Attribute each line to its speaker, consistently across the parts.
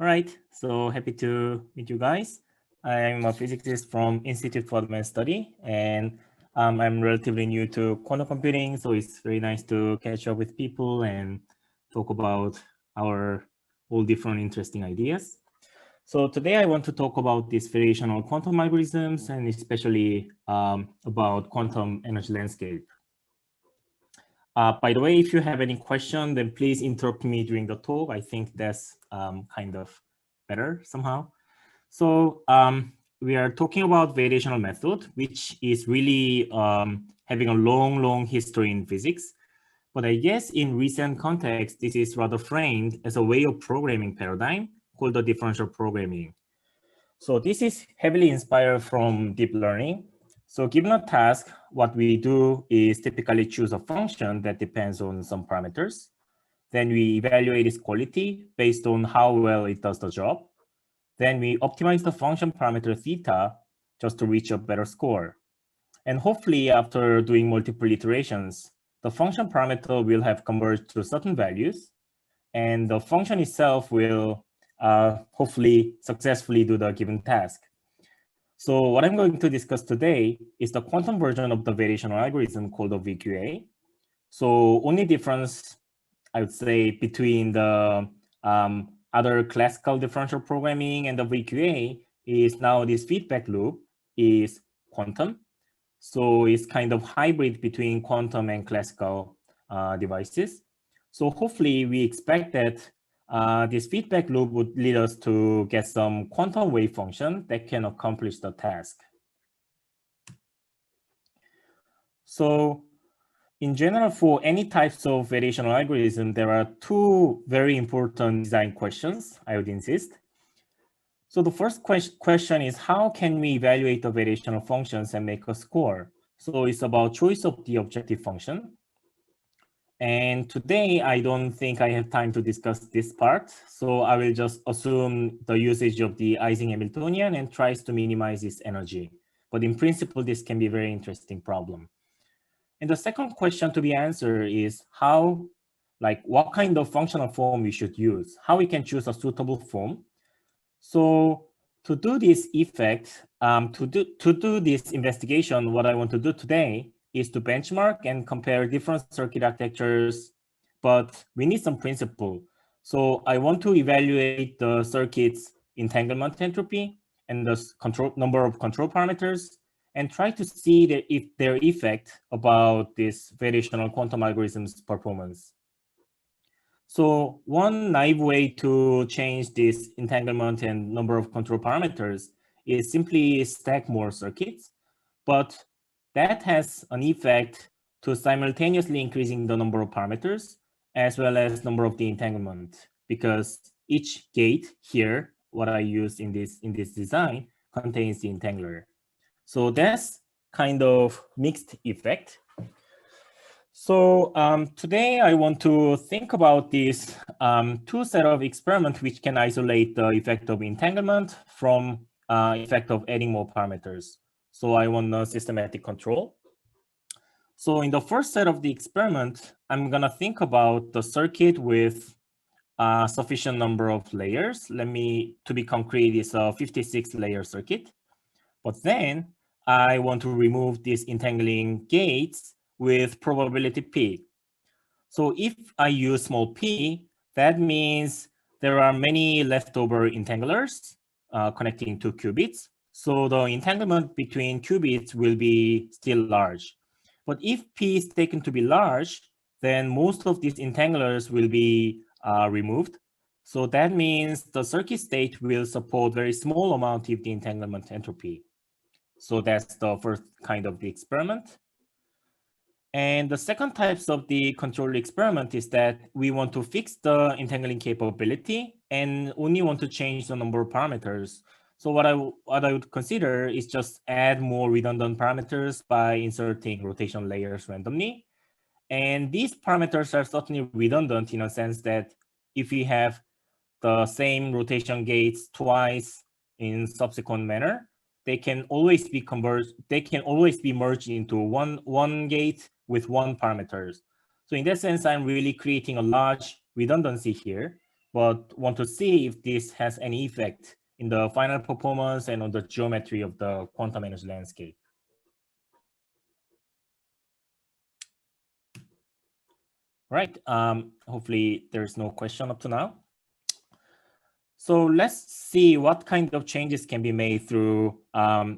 Speaker 1: All right, so happy to meet you guys. I'm a physicist from Institute for Advanced Study, and I'm relatively new to quantum computing, so it's very nice to catch up with people and talk about our all different interesting ideas. So today I want to talk about these variational quantum algorithms and especially about quantum energy landscape. By the way, if you have any question, then please interrupt me during the talk. I think that's kind of better somehow. So we are talking about variational method, which is really having a long history in physics. But I guess in recent context, this is rather framed as a way of programming paradigm called the differential programming. So this is heavily inspired from deep learning. So given a task, what we do is typically choose a function that depends on some parameters. Then we evaluate its quality based on how well it does the job. Then we optimize the function parameter theta just to reach a better score. And hopefully after doing multiple iterations, the function parameter will have converged to certain values, and the function itself will hopefully successfully do the given task. So what I'm going to discuss today is the quantum version of the variational algorithm called the VQA. So only difference, I would say, between the other classical differential programming and the VQA is now this feedback loop is quantum. So it's kind of hybrid between quantum and classical devices. So hopefully we expect that this feedback loop would lead us to get some quantum wave function that can accomplish the task. So in general, for any types of variational algorithm, there are two very important design questions, I would insist. So the first question is, how can we evaluate the variational functions and make a score? So it's about choice of the objective function. And today, I don't think I have time to discuss this part. So I will just assume the usage of the Ising Hamiltonian and tries to minimize its energy. But in principle, this can be a very interesting problem. And the second question to be answered is how, what kind of functional form we should use, how we can choose a suitable form. So to do this effect, to do this investigation, what I want to do today is to benchmark and compare different circuit architectures, but we need some principle. So I want to evaluate the circuit's entanglement entropy and the number of control parameters and try to see if their effect about this variational quantum algorithm's performance. So one naive way to change this entanglement and number of control parameters is simply stack more circuits, but that has an effect to simultaneously increasing the number of parameters as well as number of the entanglement, because each gate here, what I use in this design, contains the entangler. So that's kind of mixed effect. So today I want to think about these two set of experiments which can isolate the effect of entanglement from effect of adding more parameters. So I want a systematic control. So in the first set of the experiment, I'm gonna think about the circuit with a sufficient number of layers. To be concrete, it's a 56 layer circuit. But then I want to remove these entangling gates with probability p. So if I use small p, that means there are many leftover entanglers connecting to qubits. So the entanglement between qubits will be still large. But if p is taken to be large, then most of these entanglers will be removed. So that means the circuit state will support very small amount of the entanglement entropy. So that's the first kind of the experiment. And the second types of the control experiment is that we want to fix the entangling capability and only want to change the number of parameters. So what I would consider is just add more redundant parameters by inserting rotation layers randomly. And these parameters are certainly redundant in a sense that if we have the same rotation gates twice in subsequent manner, they can always be converged. They can always be merged into one gate with one parameters. So in that sense, I'm really creating a large redundancy here. but want to see if this has any effect in the final performance and on the geometry of the quantum energy landscape. Right, hopefully there's no question up to now. So let's see what kind of changes can be made through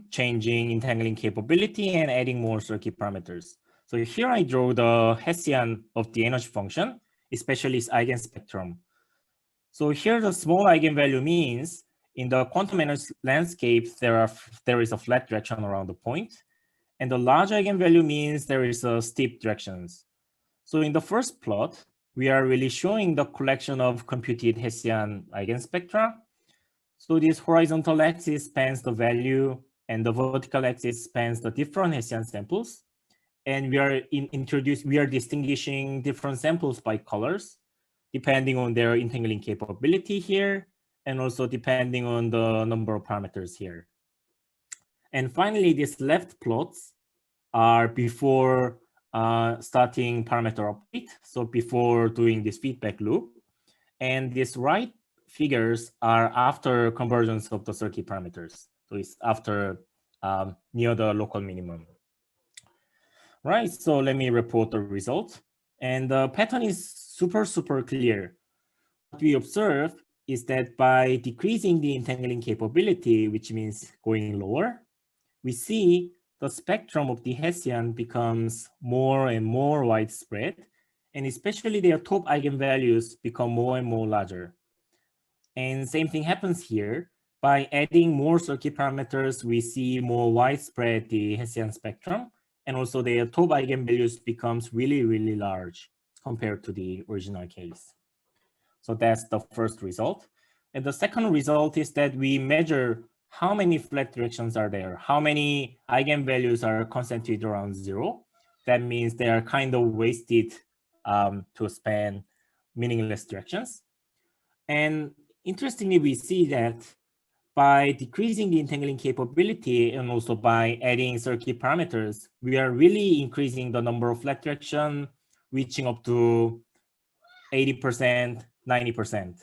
Speaker 1: changing entangling capability and adding more circuit parameters. So here I draw the Hessian of the energy function, especially its eigenspectrum. So here the small eigenvalue means in the quantum energy landscape, there is a flat direction around the point. And the large eigenvalue means there is a steep directions. So in the first plot, we are really showing the collection of computed Hessian eigenspectra. So this horizontal axis spans the value and the vertical axis spans the different Hessian samples. And we are distinguishing different samples by colors, depending on their entangling capability here, and also depending on the number of parameters here. And finally, these left plots are before starting parameter update, so before doing this feedback loop. And these right figures are after convergence of the circuit parameters. So it's after near the local minimum. Right, so let me report the result. And the pattern is super clear. What we observe is that by decreasing the entangling capability, which means going lower, we see the spectrum of the Hessian becomes more and more widespread, and especially their top eigenvalues become more and more larger. And same thing happens here. By adding more circuit parameters, we see more widespread the Hessian spectrum, and also their top eigenvalues becomes really large compared to the original case. So that's the first result. And the second result is that we measure how many flat directions are there, how many eigenvalues are concentrated around 0. That means they are kind of wasted to span meaningless directions. And interestingly, we see that by decreasing the entangling capability and also by adding circuit parameters, we are really increasing the number of flat direction, reaching up to 80%, 90%.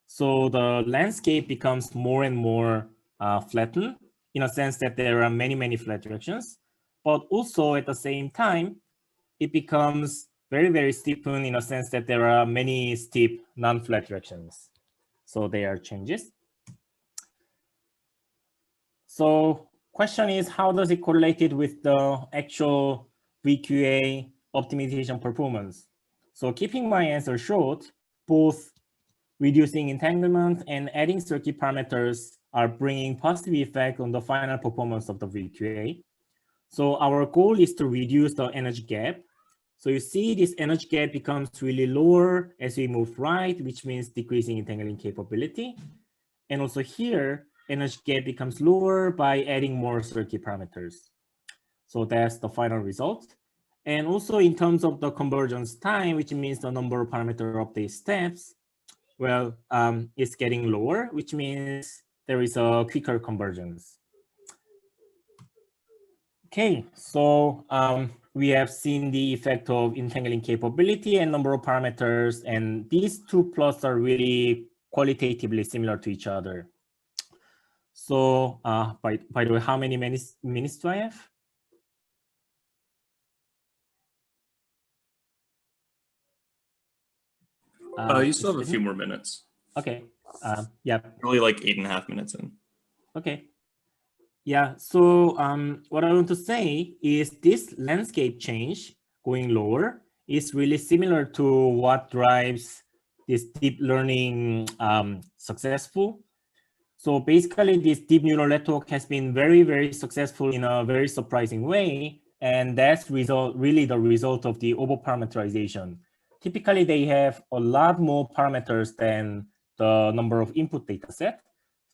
Speaker 1: So the landscape becomes more and more flattened in a sense that there are many flat directions, but also at the same time, it becomes very steepened in a sense that there are many steep non-flat directions. So there are changes. So question is, how does it correlate it with the actual VQA optimization performance? So keeping my answer short, both reducing entanglement and adding circuit parameters are bringing positive effect on the final performance of the VQA. So our goal is to reduce the energy gap. So you see this energy gap becomes really lower as we move right, which means decreasing entangling capability. And also here, energy gap becomes lower by adding more circuit parameters. So that's the final result. And also in terms of the convergence time, which means the number of parameter update steps, well, it's getting lower, which means there is a quicker convergence. Okay, so we have seen the effect of entangling capability and number of parameters, and these two plots are really qualitatively similar to each other. So by the way, how many minutes do I have?
Speaker 2: You still have a few more minutes.
Speaker 1: Okay. Yeah.
Speaker 2: Probably like 8.5 minutes in.
Speaker 1: Okay. Yeah. So what I want to say is this landscape change going lower is really similar to what drives this deep learning successful. So basically, this deep neural network has been very successful in a very surprising way, and that's really the result of the overparameterization. Typically, they have a lot more parameters than the number of input data set,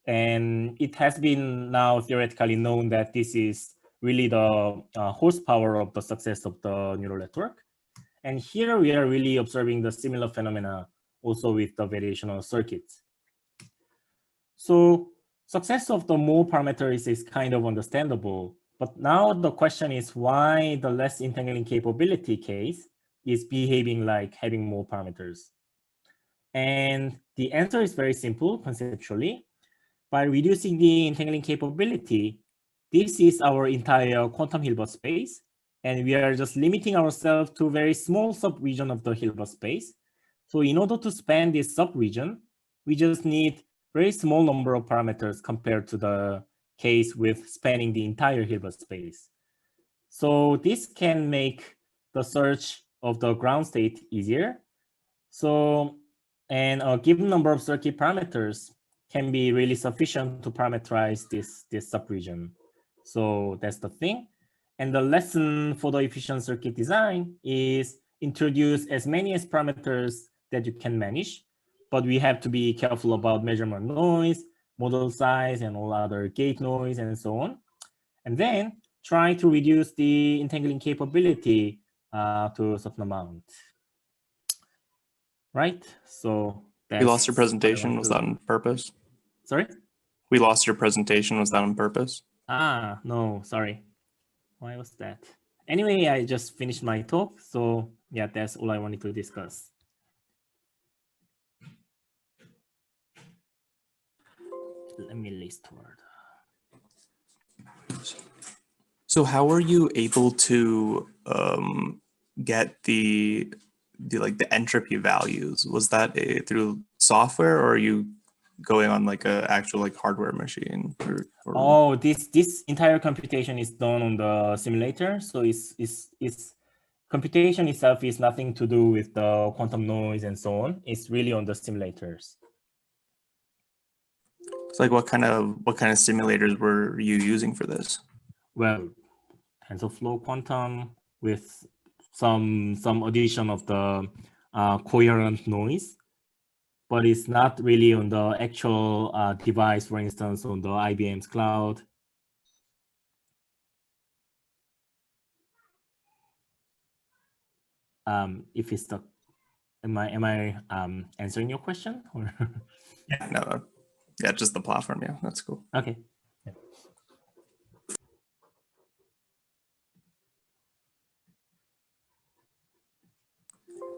Speaker 1: and it has been now theoretically known that this is really the horsepower of the success of the neural network. And here we are really observing the similar phenomena also with the variational circuits. So success of the more parameters is kind of understandable, but now the question is why the less entangling capability case is behaving like having more parameters. And the answer is very simple conceptually. By reducing the entangling capability, this is our entire quantum Hilbert space. And we are just limiting ourselves to a very small subregion of the Hilbert space. So in order to span this subregion, we just need very small number of parameters compared to the case with spanning the entire Hilbert space. So this can make the search of the ground state easier. So, and a given number of circuit parameters can be really sufficient to parameterize this subregion. So that's the thing. And the lesson for the efficient circuit design is introduce as many as parameters that you can manage, but we have to be careful about measurement noise, model size, and all other gate noise, and so on. And then try to reduce the entangling capability to a certain amount. Right? So that's
Speaker 2: we lost your presentation. Was that on purpose?
Speaker 1: Sorry?
Speaker 2: We lost your presentation. Was that on purpose?
Speaker 1: Ah, no, sorry. Why was that? Anyway, I just finished my talk. So yeah, that's all I wanted to discuss. Let me list word.
Speaker 2: So how are you able to get the entropy values? Was that through software, or are you going on like a actual like hardware machine? Or...
Speaker 1: Oh, this entire computation is done on the simulator. So it's computation itself is nothing to do with the quantum noise and so on. It's really on the simulators.
Speaker 2: It's like what kind of simulators were you using for this?
Speaker 1: Well, TensorFlow Quantum with some addition of the coherent noise, but it's not really on the actual device, for instance, on the IBM's cloud. If it's the, am I answering your question? Or?
Speaker 2: Yeah, no, yeah, just the platform. Yeah, that's cool.
Speaker 1: Okay. Yeah.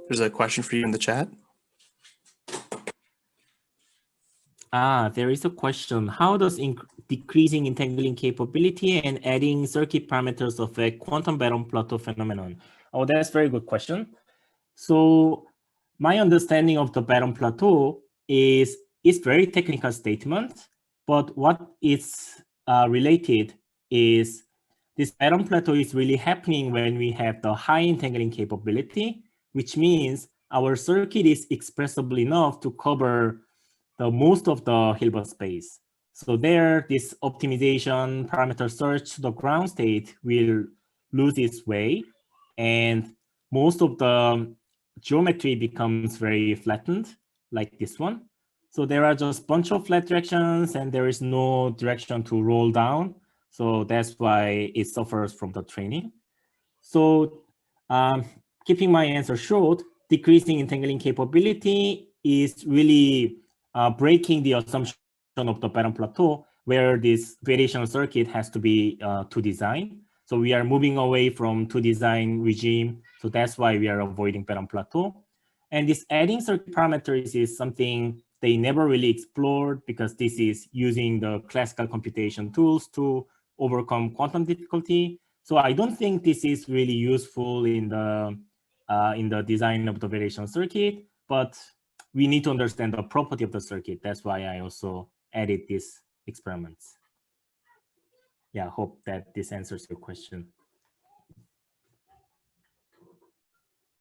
Speaker 2: There's a question for you in the chat.
Speaker 1: There is a question. How does decreasing entangling capability and adding circuit parameters affect quantum baron plateau phenomenon? Oh, that's a very good question. So my understanding of the baron plateau is it's very technical statement, but what is related is this baron plateau is really happening when we have the high entangling capability, which means our circuit is expressible enough to cover the most of the Hilbert space. So there, this optimization parameter search to the ground state will lose its way, and most of the geometry becomes very flattened, like this one. So there are just a bunch of flat directions, and there is no direction to roll down. So that's why it suffers from the training. So keeping my answer short, decreasing entangling capability is really breaking the assumption of the baron plateau, where this variational circuit has to be to design. So we are moving away from to design regime. So that's why we are avoiding baron plateau. And this adding circuit parameters is something they never really explored, because this is using the classical computation tools to overcome quantum difficulty. So I don't think this is really useful in the design of the variational circuit, but we need to understand the property of the circuit. That's why I also added these experiments. Yeah, I hope that this answers your question.